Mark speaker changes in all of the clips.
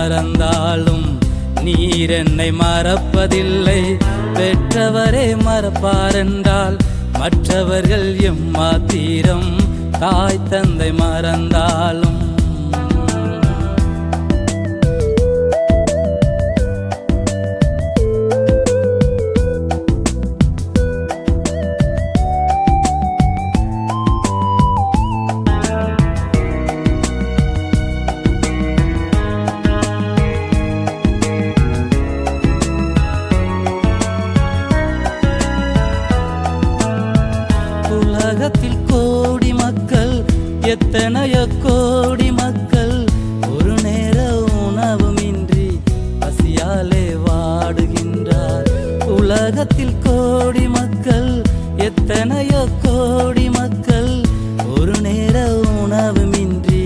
Speaker 1: மறந்தாலும் நீர் என்னை மறப்பதில்லை. பெற்றவரே மறப்பாரென்றால் மற்றவர்கள் எம்மாத்திரம், தாய் தந்தை மறந்தாலும். உலகத்தில் கோடி மக்கள், எத்தனையோ கோடி மக்கள் ஒரு நேர உணவுமின்றி பசியாலே வாடுகின்றார். உலகத்தில் கோடி மக்கள், எத்தனையோ கோடி மக்கள் ஒரு நேர உணவுமின்றி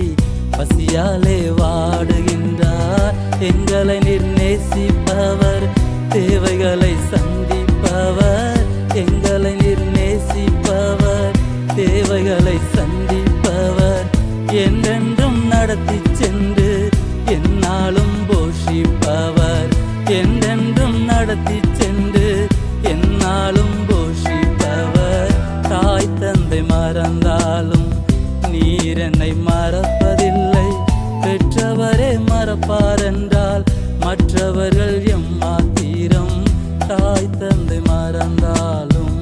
Speaker 1: பசியாலே வாடுகின்றார். எங்களை நிர்ணயிப்பவர், தேவைகளை சந்திப்பவர், எங்களை நிர்ணயிப்பவர், தேவைகளை சந்திப்பவர், என்றென்றும் நடத்தி சென்று என்னாலும் போஷிப்பவர், என்றென்றும் நடத்தி சென்று என்னாலும் போஷிப்பவர். தாய் தந்தை மறந்தாலும் நீர் என்னை மறப்பதில்லை. பெற்றவரே மறப்பாரென்றால் மற்றவர்கள் எம்மாத்திரம், தாய் தந்தை மறந்தாலும்.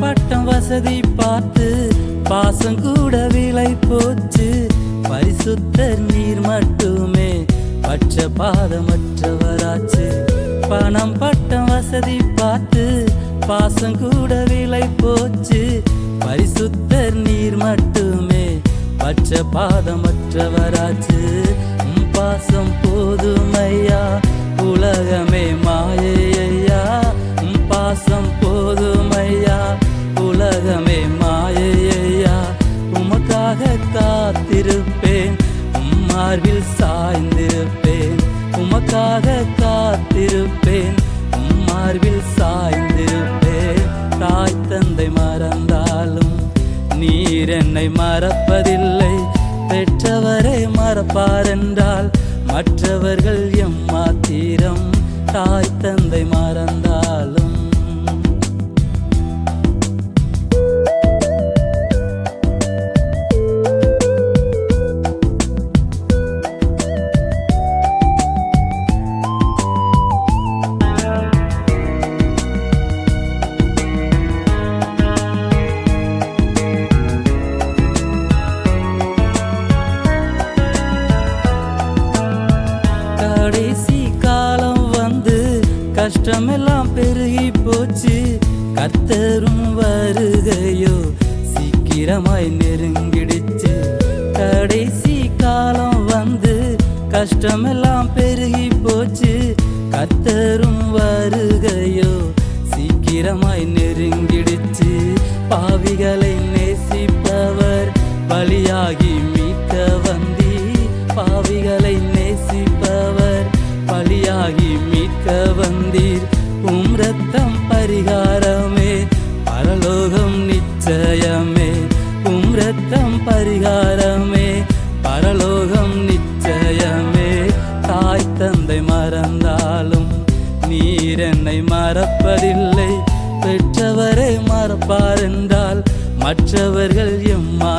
Speaker 1: பட்டம் வசதி பார்த்து பாசம் கூட விலை போச்சு. பரிசுத்த நீர் மட்டுமே பற்ற பாதமற்றவராச்சு. பணம் பட்டம் வசதி பார்த்து பாசம் கூட விலை போச்சு. பரிசுத்த நீர் மட்டுமே பற்ற பாதமற்றவராச்சு. பாசம் போதுமையா, உலகமே மாயையா. பாசம் போதுமையா, உலகமே மாயையா. உமக்காக காத்திருப்பேன், மார்பில் சாய்ந்திருப்பேன். உமக்காக காத்திருப்பேன், மார்பில் சாய்ந்திருப்பேன். தாய் தந்தை மறந்தாலும் நீர் என்னை மறப்பதில்லை. பெற்றவரை மறப்பாரென்றால் மற்றவர்கள் எம்மாத்திரம், தாய் தந்தை மறந்தாலும். கடைசி காலம் வந்து கஷ்டமெல்லாம் பெருகி போச்சு. கர்த்தரும் வருகையோ சீக்கிரமாய் நெருங்கிடுச்சு. கடைசி காலம் வந்து கஷ்டமெல்லாம் பெருகி போச்சு. கர்த்தரும் வருகையோ சீக்கிரமாய் நெருங்கிடுச்சு. பாவிகளை நேசிப்பவர் பலியாகி மீட்க வந்தீர். பாவிகளை நேசிப்பவர் பலியாகி மீட்க வந்தீர். ரத்தம் பரிகாரமே, பரலோகம் நிச்சயமே. ரத்தம் பரிகாரமே, பரலோகம் நிச்சயமே. தாய் தந்தை மறந்தாலும் நீர் என்னை மறப்பதில்லை. பெற்றவரை மறப்பாரென்றால் மற்றவர்கள் எம்மா